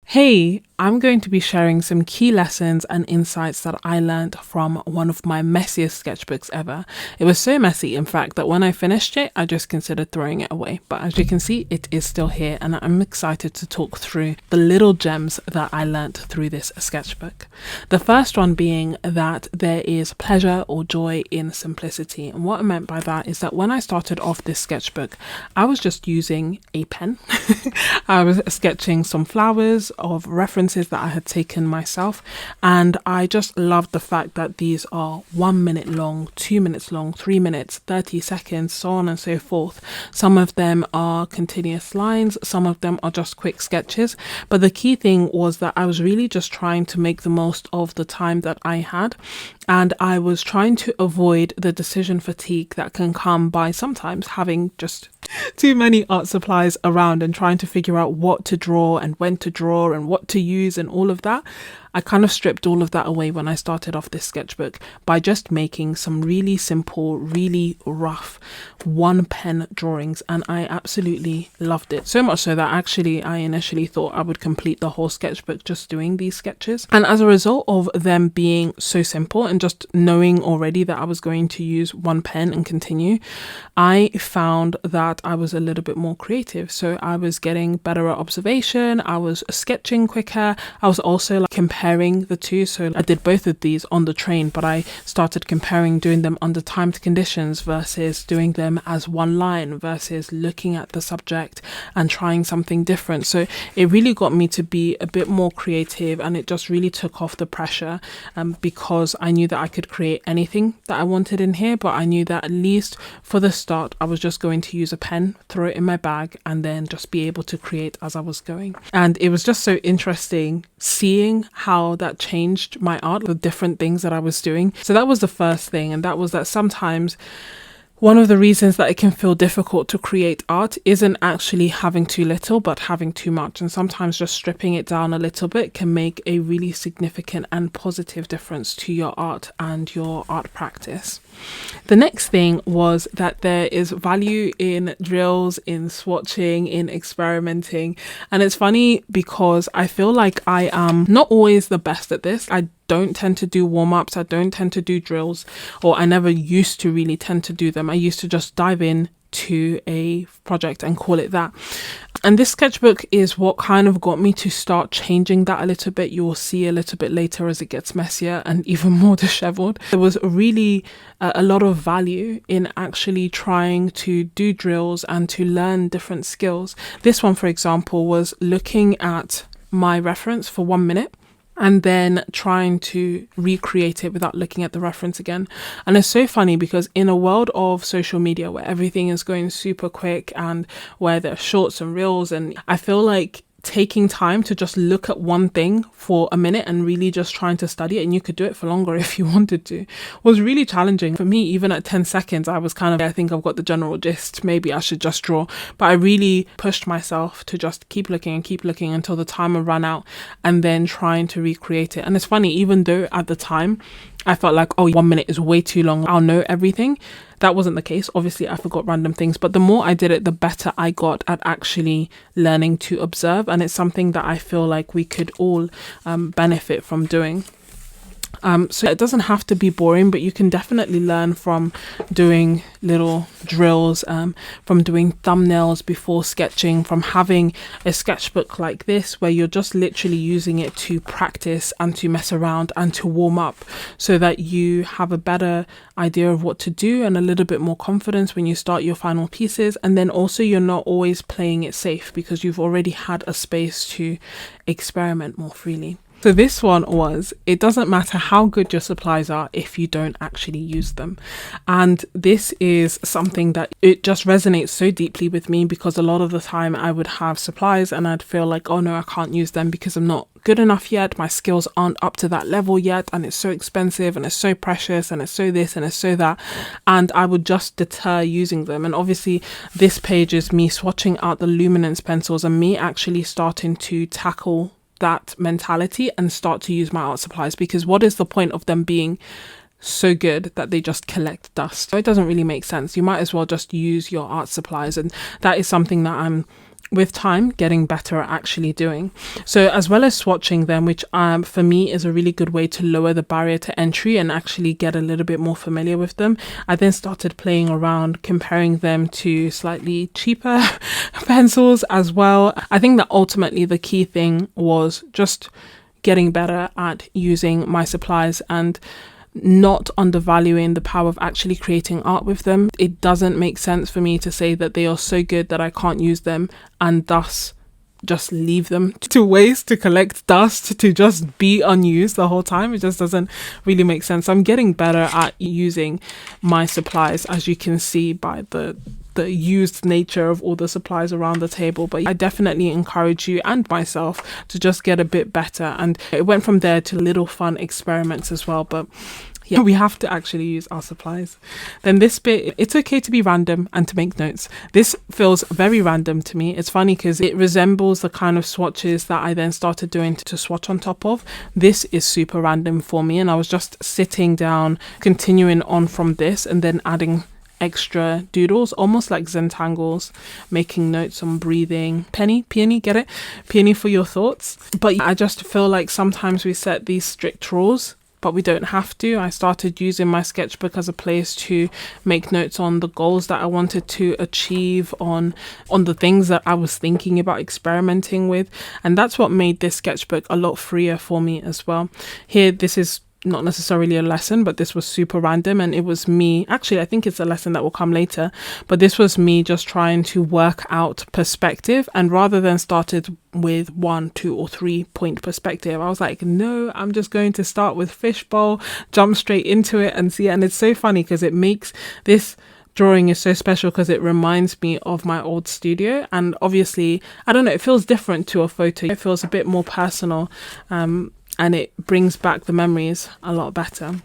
Hey, I'm going to be sharing some key lessons and insights that I learned from one of my messiest sketchbooks ever. It was so messy, in fact, that when I finished it, I just considered throwing it away. But as you can see, it is still here, and I'm excited to talk through the little gems that I learned through this sketchbook. The first one being that there is pleasure or joy in simplicity. And what I meant by that is that when I started off this sketchbook, I was just using a pen. I was sketching some flowers of references that I had taken myself, and I just loved the fact that these are 1 minute long, 2 minutes long, 3 minutes, 30 seconds, so on and so forth. Some of them are continuous lines, some of them are just quick sketches, but the key thing was that I was really just trying to make the most of the time that I had, and I was trying to avoid the decision fatigue that can come by sometimes having just too many art supplies around and trying to figure out what to draw and when to draw and what to use and all of that. I kind of stripped all of that away when I started off this sketchbook by just making some really simple, really rough one pen drawings, and I absolutely loved it. So much so that actually I initially thought I would complete the whole sketchbook just doing these sketches. And as a result of them being so simple and just knowing already that I was going to use one pen and continue, I found that I was a little bit more creative. So I was getting better at observation, I was sketching quicker, I was also comparing the two. So I did both of these on the train, but I started comparing doing them under timed conditions versus doing them as one line versus looking at the subject and trying something different. So it really got me to be a bit more creative, and it just really took off the pressure because I knew that I could create anything that I wanted in here, but I knew that at least for the start I was just going to use a pen, throw it in my bag, and then just be able to create as I was going. And it was just so interesting seeing how that changed my art, the different things that I was doing. So that was the first thing, and that was that sometimes one of the reasons that it can feel difficult to create art isn't actually having too little, but having too much. And sometimes just stripping it down a little bit can make a really significant and positive difference to your art and your art practice. The next thing was that there is value in drills, in swatching, in experimenting. And it's funny because I feel like I am not always the best at this. I don't tend to do warm-ups, I don't tend to do drills, or I never used to really tend to do them. I used to just dive in to a project and call it that. And this sketchbook is what kind of got me to start changing that a little bit. You will see a little bit later as it gets messier and even more disheveled. There was really a lot of value in actually trying to do drills and to learn different skills. This one, for example, was looking at my reference for 1 minute and then trying to recreate it without looking at the reference again. And it's so funny because in a world of social media where everything is going super quick and where there are shorts and reels, and I feel like taking time to just look at one thing for a minute and really just trying to study it, and you could do it for longer if you wanted to, was really challenging for me. Even at 10 seconds, I was kind of, I think I've got the general gist, maybe I should just draw. But I really pushed myself to just keep looking until the timer ran out, and then trying to recreate it. And it's funny, even though at the time I felt like, oh, 1 minute is way too long, I'll know everything. That wasn't the case. Obviously, I forgot random things, but the more I did it, the better I got at actually learning to observe. And it's something that I feel like we could all benefit from doing. So it doesn't have to be boring, but you can definitely learn from doing little drills, from doing thumbnails before sketching, from having a sketchbook like this where you're just literally using it to practice and to mess around and to warm up so that you have a better idea of what to do and a little bit more confidence when you start your final pieces. And then also you're not always playing it safe because you've already had a space to experiment more freely. So this one was, it doesn't matter how good your supplies are if you don't actually use them. And this is something that it just resonates so deeply with me because a lot of the time I would have supplies and I'd feel like, oh no, I can't use them because I'm not good enough yet. My skills aren't up to that level yet, and it's so expensive and it's so precious and it's so this and it's so that. And I would just deter using them. And obviously this page is me swatching out the luminance pencils and me actually starting to tackle that mentality and start to use my art supplies, because what is the point of them being so good that they just collect dust? So it doesn't really make sense. You might as well just use your art supplies, and that is something that I'm with time getting better at actually doing. So as well as swatching them, which for me is a really good way to lower the barrier to entry and actually get a little bit more familiar with them, I then started playing around, comparing them to slightly cheaper pencils as well. I think that ultimately the key thing was just getting better at using my supplies and not undervaluing the power of actually creating art with them. It doesn't make sense for me to say that they are so good that I can't use them and thus just leave them to waste, to collect dust, to just be unused the whole time. It just doesn't really make sense. I'm getting better at using my supplies, as you can see by the used nature of all the supplies around the table. But I definitely encourage you and myself to just get a bit better, and it went from there to little fun experiments as well. But yeah, we have to actually use our supplies. Then this bit, it's okay to be random and to make notes. This feels very random to me. It's funny because it resembles the kind of swatches that I then started doing to swatch on top of. This is super random for me, and I was just sitting down, continuing on from this, and then adding extra doodles, almost like Zentangles, making notes on breathing. Peony, get it? Peony for your thoughts. But I just feel like sometimes we set these strict rules, but we don't have to. I started using my sketchbook as a place to make notes on the goals that I wanted to achieve, on the things that I was thinking about experimenting with. And that's what made this sketchbook a lot freer for me as well. Here, this is not necessarily a lesson, but this was super random, and it was me, actually I think it's a lesson that will come later, but this was me just trying to work out perspective. And rather than started with 1, 2 or 3 point perspective, I was like, no, I'm just going to start with fishbowl, jump straight into it and see. And it's so funny because it makes this drawing is so special because it reminds me of my old studio. And obviously, I don't know, it feels different to a photo. It feels a bit more personal, and it brings back the memories a lot better.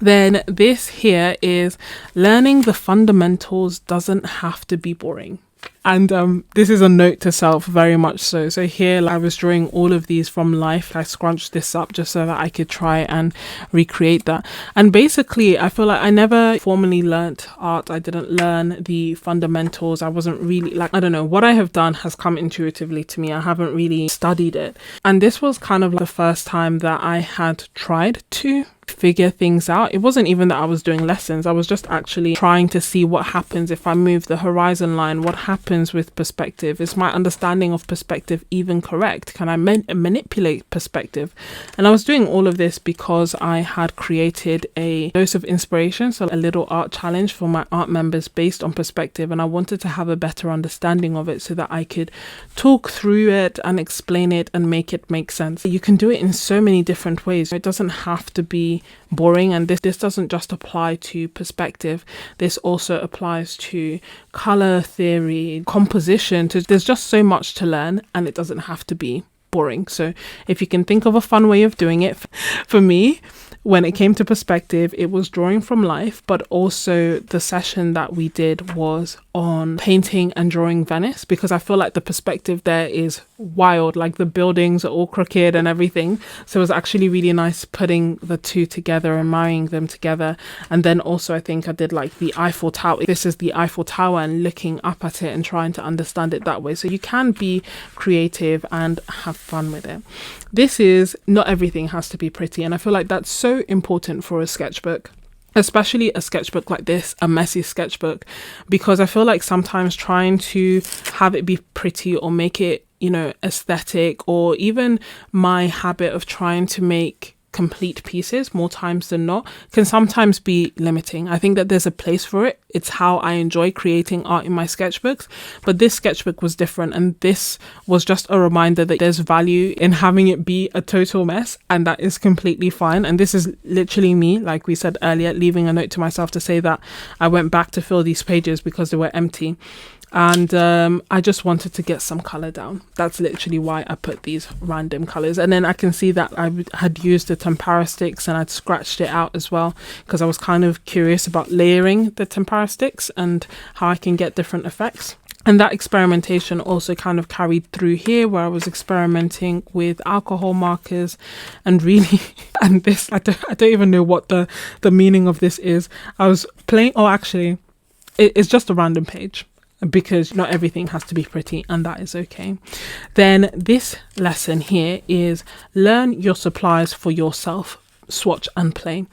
Then this here is learning the fundamentals doesn't have to be boring. And this is a note to self, very much so. So here I was drawing all of these from life. I scrunched this up just so that I could try and recreate that. And basically, I feel like I never formally learnt art. I didn't learn the fundamentals. I wasn't really, like, I don't know, what I have done has come intuitively to me. I haven't really studied it. And this was kind of like the first time that I had tried to figure things out. It wasn't even that I was doing lessons. I was just actually trying to see what happens if I move the horizon line. What happens with perspective? Is my understanding of perspective even correct? Can I manipulate perspective? And I was doing all of this because I had created a dose of inspiration, so a little art challenge for my art members based on perspective, and I wanted to have a better understanding of it so that I could talk through it and explain it and make it make sense. You can do it in so many different ways. It doesn't have to be boring, and this doesn't just apply to perspective. This also applies to color theory, composition. There's just so much to learn, and it doesn't have to be boring. So if you can think of a fun way of doing it, for me, when it came to perspective, it was drawing from life, but also the session that we did was on painting and drawing Venice, because I feel like the perspective there is wild, like the buildings are all crooked and everything. So it was actually really nice putting the two together and marrying them together. And then also I think I did like the Eiffel Tower. This is the Eiffel Tower, and looking up at it and trying to understand it that way. So you can be creative and have fun with it. This is, not everything has to be pretty, and I feel like that's so important for a sketchbook, especially a sketchbook like this, a messy sketchbook, because I feel like sometimes trying to have it be pretty or make it, you know, aesthetic, or even my habit of trying to make complete pieces more times than not can sometimes be limiting. I think that there's a place for it. It's how I enjoy creating art in my sketchbooks, but this sketchbook was different, and this was just a reminder that there's value in having it be a total mess, and that is completely fine. And this is literally me, like we said earlier, leaving a note to myself to say that I went back to fill these pages because they were empty. And I just wanted to get some color down. That's literally why I put these random colors. And then I can see that I had used the tempera sticks, and I'd scratched it out as well because I was kind of curious about layering the tempera sticks and how I can get different effects. And that experimentation also kind of carried through here, where I was experimenting with alcohol markers and really, and this, I don't even know what the meaning of this is. I was playing, oh, actually, it's just a random page. because not everything has to be pretty, and that is okay. Then this lesson here is learn your supplies for yourself. Swatch and play.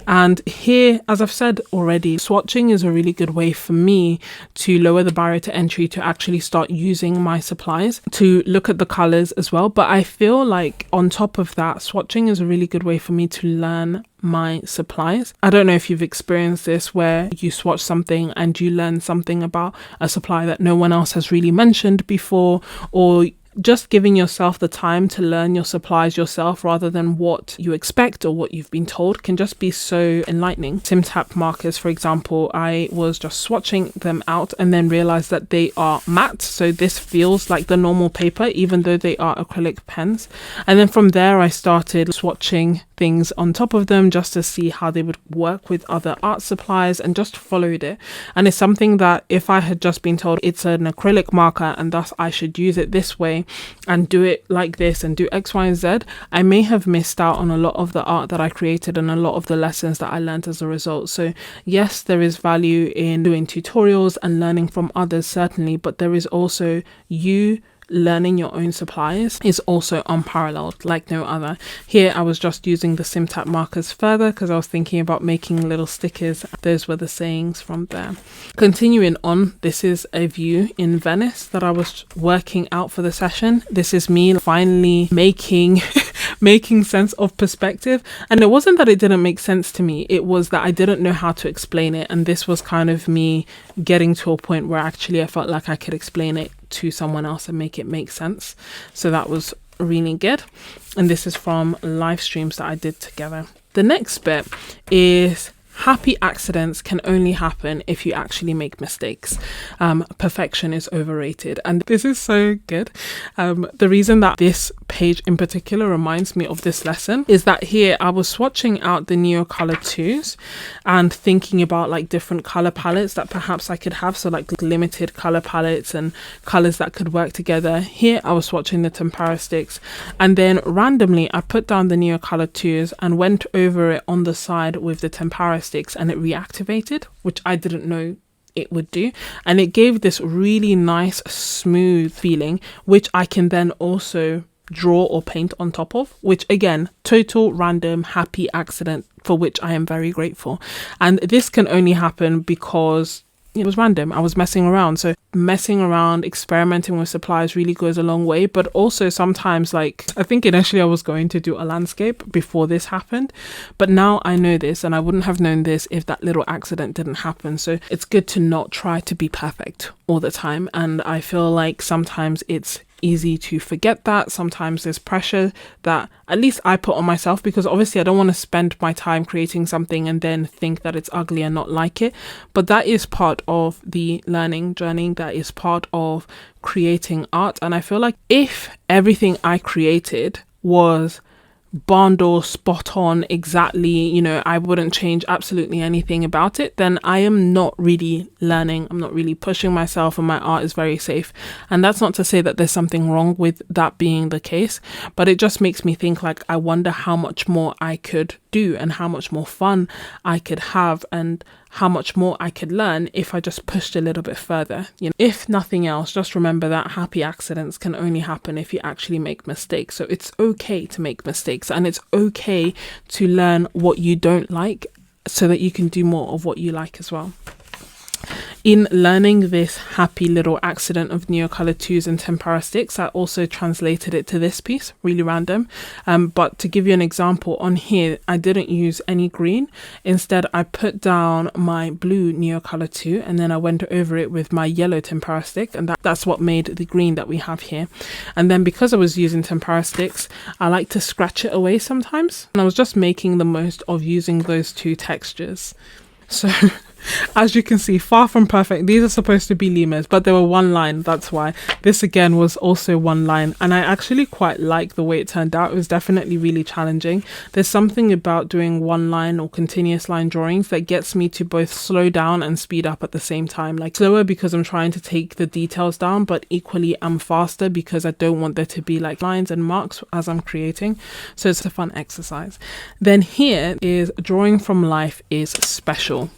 And here, as I've said already, swatching is a really good way for me to lower the barrier to entry, to actually start using my supplies, to look at the colors as well. But I feel like on top of that, swatching is a really good way for me to learn my supplies. I don't know if you've experienced this, where you swatch something and you learn something about a supply that no one else has really mentioned before, or just giving yourself the time to learn your supplies yourself rather than what you expect or what you've been told can just be so enlightening. Simtap markers, for example, I was just swatching them out and then realized that they are matte. So this feels like the normal paper, even though they are acrylic pens. And then from there, I started swatching things on top of them just to see how they would work with other art supplies, and just followed it. And it's something that if I had just been told it's an acrylic marker and thus I should use it this way and do it like this and do X, Y, and Z, I may have missed out on a lot of the art that I created and a lot of the lessons that I learned as a result. So yes, there is value in doing tutorials and learning from others, certainly, but there is also you learning your own supplies is also unparalleled like no other. Here I was just using the Simtap markers further because I was thinking about making little stickers. Those were the sayings from there. Continuing on, this is a view in Venice that I was working out for the session. This is me finally making sense of perspective, and it wasn't that it didn't make sense to me, it was that I didn't know how to explain it. And this was kind of me getting to a point where actually I felt like I could explain it to someone else and make it make sense. So that was really good. And this is from live streams that I did together. The next bit is happy accidents can only happen if you actually make mistakes. Perfection is overrated. And this is so good. The reason that this page in particular reminds me of this lesson is that here I was swatching out the Neocolor 2s and thinking about like different color palettes that perhaps I could have. So like limited color palettes and colors that could work together. Here I was swatching the tempera sticks, and then randomly I put down the Neocolor 2s and went over it on the side with the tempera sticks, and it reactivated, which I didn't know it would do, and it gave this really nice smooth feeling, which I can then also draw or paint on top of, which again, total random happy accident for which I am very grateful. And this can only happen because it was random. I was messing around. So messing around, experimenting with supplies really goes a long way. But also sometimes, like, I think initially I was going to do a landscape before this happened, but now I know this, and I wouldn't have known this if that little accident didn't happen. So it's good to not try to be perfect all the time. And I feel like sometimes it's easy to forget that. Sometimes there's pressure that at least I put on myself, because obviously I don't want to spend my time creating something and then think that it's ugly and not like it. But that is part of the learning journey. That is part of creating art. And I feel like if everything I created was barn door spot on exactly, you know, I wouldn't change absolutely anything about it, then I am not really learning. I'm not really pushing myself, and my art is very safe. And that's not to say that there's something wrong with that being the case, but it just makes me think, like, I wonder how much more I could do and how much more fun I could have and how much more I could learn if I just pushed a little bit further. You know, if nothing else, just remember that happy accidents can only happen if you actually make mistakes. So it's okay to make mistakes, and it's okay to learn what you don't like so that you can do more of what you like as well. In learning this happy little accident of Neocolor 2s and tempera sticks, I also translated it to this piece, really random. But to give you an example, on here, I didn't use any green. Instead, I put down my blue Neocolor 2, and then I went over it with my yellow tempera stick, and that's what made the green that we have here. And then because I was using tempera sticks, I like to scratch it away sometimes. And I was just making the most of using those two textures. So as you can see, far from perfect. These are supposed to be lemurs, but they were one line. That's why this again was also one line, and I actually quite like the way it turned out. It was definitely really challenging. There's something about doing one line or continuous line drawings that gets me to both slow down and speed up at the same time. Like slower because I'm trying to take the details down, but equally I'm faster because I don't want there to be like lines and marks as I'm creating. So it's a fun exercise. Then here is drawing from life is special.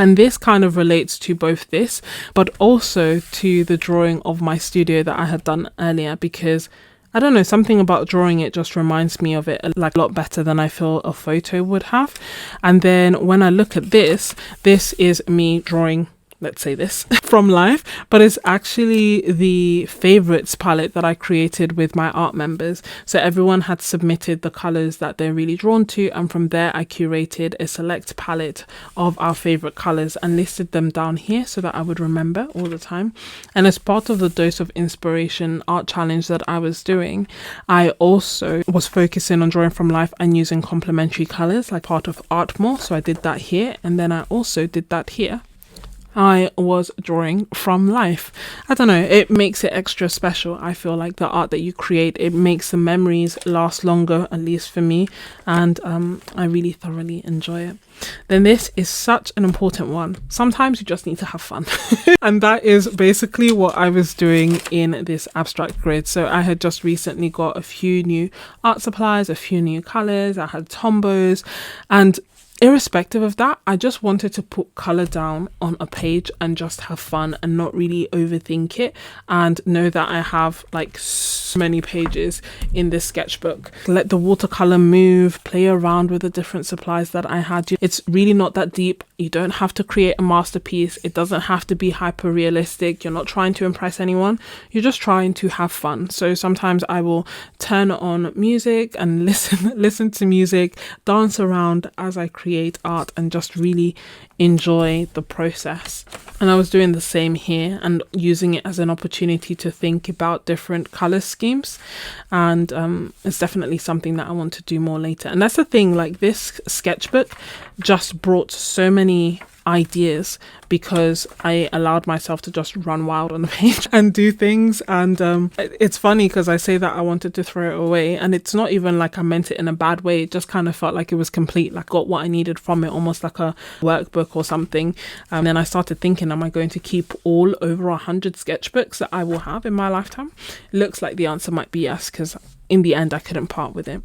And this kind of relates to both this, but also to the drawing of my studio that I had done earlier, because I don't know, something about drawing it just reminds me of it like a lot better than I feel a photo would have. And then when I look at this is me drawing, let's say this, from life, but it's actually the favorites palette that I created with my art members. So everyone had submitted the colors that they're really drawn to, and from there I curated a select palette of our favorite colors and listed them down here so that I would remember all the time. And as part of the Dose of Inspiration art challenge that I was doing, I also was focusing on drawing from life and using complementary colors like part of Art More. So I did that here, and then I also did that here. I was drawing from life. I don't know, it makes it extra special. I feel like the art that you create, it makes the memories last longer, at least for me, and I really thoroughly enjoy it. Then this is such an important one. Sometimes you just need to have fun. And that is basically what I was doing in this abstract grid. So I had just recently got a few new art supplies, a few new colors, I had tombos, and irrespective of that, I just wanted to put color down on a page and just have fun and not really overthink it, and know that I have like so many pages in this sketchbook. Let the watercolor move, play around with the different supplies that I had. It's really not that deep. You don't have to create a masterpiece. It doesn't have to be hyper realistic. You're not trying to impress anyone. You're just trying to have fun. So sometimes I will turn on music and listen to music, dance around as I create art, and just really enjoy the process. And I was doing the same here and using it as an opportunity to think about different color schemes, and it's definitely something that I want to do more later. And that's the thing, like this sketchbook just brought so many ideas because I allowed myself to just run wild on the page and do things. And it's funny because I say that I wanted to throw it away, and it's not even like I meant it in a bad way. It just kind of felt like it was complete, like got what I needed from it, almost like a workbook or something. And then I started thinking, am I going to keep all over 100 sketchbooks that I will have in my lifetime? It looks like the answer might be yes, because in the end I couldn't part with it.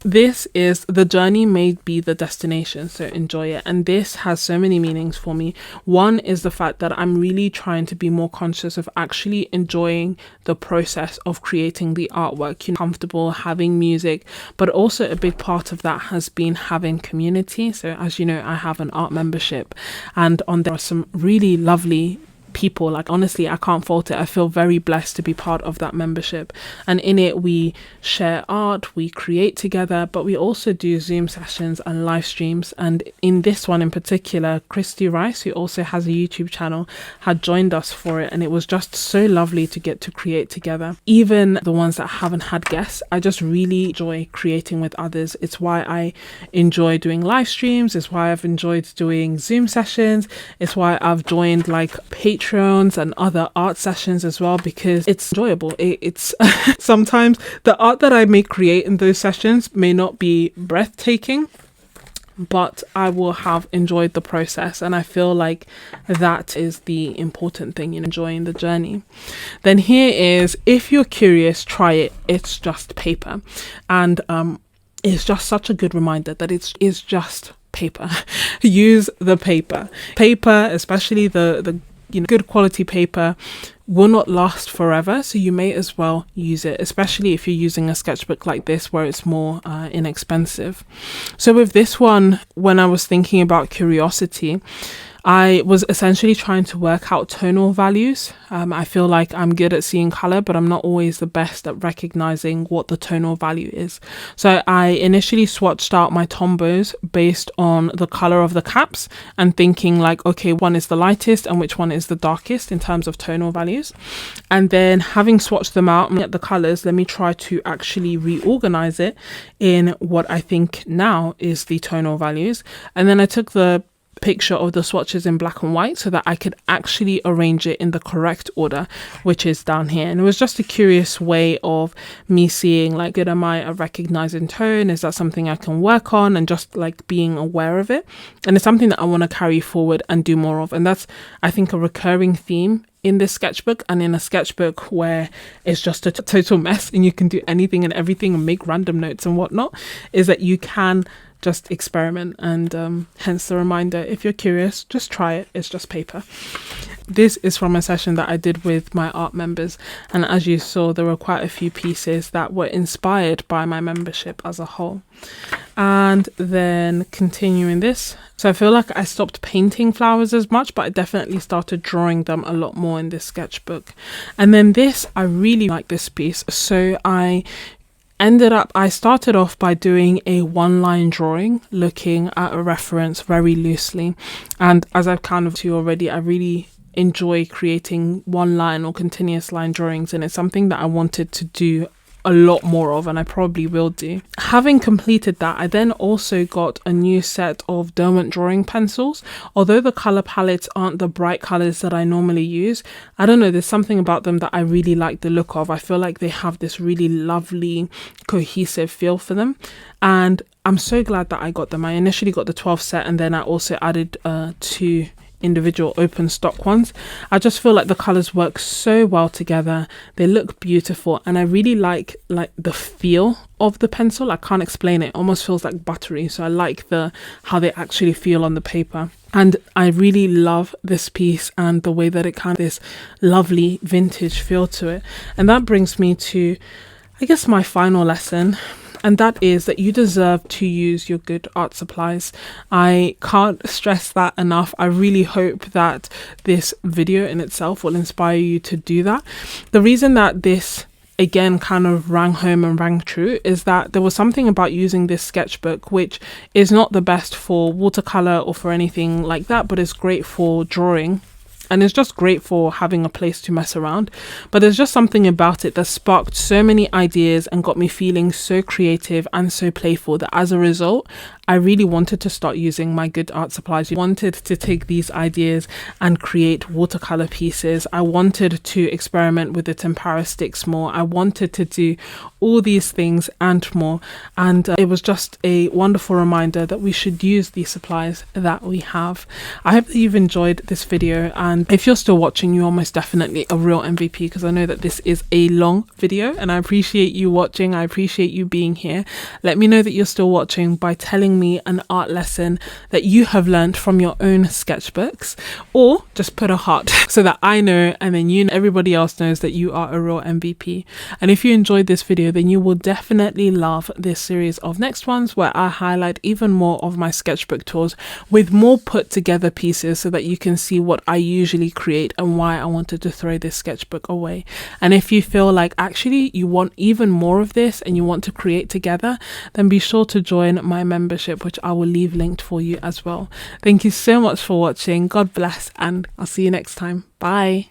This is the journey may be the destination, so enjoy it. And this has so many meanings for me. One is the fact that I'm really trying to be more conscious of actually enjoying the process of creating the artwork, comfortable, having music, but also a big part of that has been having community. So as you know, I have an art membership, and on there are some really lovely people. Like honestly, I can't fault it. I feel very blessed to be part of that membership, and in it we share art, we create together, but we also do Zoom sessions and live streams. And in this one in particular, Christy Rice, who also has a YouTube channel, had joined us for it, and it was just so lovely to get to create together. Even the ones that haven't had guests, I just really enjoy creating with others. It's why I enjoy doing live streams, it's why I've enjoyed doing Zoom sessions, it's why I've joined like Patreons and other art sessions as well, because it's enjoyable. It's sometimes the art that I may create in those sessions may not be breathtaking, but I will have enjoyed the process, and I feel like that is the important thing, enjoying the journey. Then here is, if you're curious, try it. It's just paper, and it's just such a good reminder that it's just paper. Use the paper, especially the good quality paper, will not last forever, so you may as well use it, especially if you're using a sketchbook like this where it's more inexpensive. So with this one, when I was thinking about curiosity, I was essentially trying to work out tonal values. I feel like I'm good at seeing color, but I'm not always the best at recognizing what the tonal value is. So I initially swatched out my tombos based on the color of the caps and thinking like, okay, one is the lightest and which one is the darkest in terms of tonal values. And then having swatched them out and get the colors, let me try to actually reorganize it in what I think now is the tonal values. And then I took the picture of the swatches in black and white so that I could actually arrange it in the correct order, which is down here. And it was just a curious way of me seeing like, good, am I a recognizing tone? Is that something I can work on? And just like being aware of it. And it's something that I want to carry forward and do more of. And that's, I think, a recurring theme in this sketchbook, and in a sketchbook where it's just a total mess and you can do anything and everything and make random notes and whatnot, is that you can just experiment, and hence the reminder, if you're curious, just try it. It's just paper. This is from a session that I did with my art members, and as you saw, there were quite a few pieces that were inspired by my membership as a whole. And then continuing this, so I feel like I stopped painting flowers as much, but I definitely started drawing them a lot more in this sketchbook. And then this, I really like this piece, so I started off by doing a one-line drawing, looking at a reference very loosely. And as I've kind of to already, I really enjoy creating one line or continuous line drawings, and it's something that I wanted to do a lot more of, and I probably will do. Having completed that, I then also got a new set of Derwent drawing pencils. Although the color palettes aren't the bright colors that I normally use, I don't know, there's something about them that I really like the look of. I feel like they have this really lovely cohesive feel for them, and I'm so glad that I got them. I initially got the 12 set, and then I also added 2 individual open stock ones. I just feel like the colors work so well together. They look beautiful, and I really like the feel of the pencil. I can't explain it. It almost feels like buttery, so I like how they actually feel on the paper. And I really love this piece and the way that it kind of this lovely vintage feel to it. And that brings me to, I guess, my final lesson. And that is that you deserve to use your good art supplies. I can't stress that enough. I really hope that this video in itself will inspire you to do that. The reason that this again kind of rang home and rang true is that there was something about using this sketchbook, which is not the best for watercolor or for anything like that, but it's great for drawing. And it's just great for having a place to mess around. But there's just something about it that sparked so many ideas and got me feeling so creative and so playful that as a result, I really wanted to start using my good art supplies. I wanted to take these ideas and create watercolor pieces. I wanted to experiment with the tempera sticks more. I wanted to do all these things and more. And it was just a wonderful reminder that we should use these supplies that we have. I hope that you've enjoyed this video, and if you're still watching, you're almost definitely a real MVP, because I know that this is a long video, and I appreciate you watching. I appreciate you being here. Let me know that you're still watching by telling me an art lesson that you have learned from your own sketchbooks, or just put a heart so that I know, and then you and everybody else knows that you are a real MVP. And if you enjoyed this video, then you will definitely love this series of next ones, where I highlight even more of my sketchbook tours with more put together pieces, so that you can see what I usually create and why I wanted to throw this sketchbook away. And if you feel like actually you want even more of this and you want to create together, then be sure to join my membership, which I will leave linked for you as well. Thank you so much for watching. God bless, and I'll see you next time. Bye.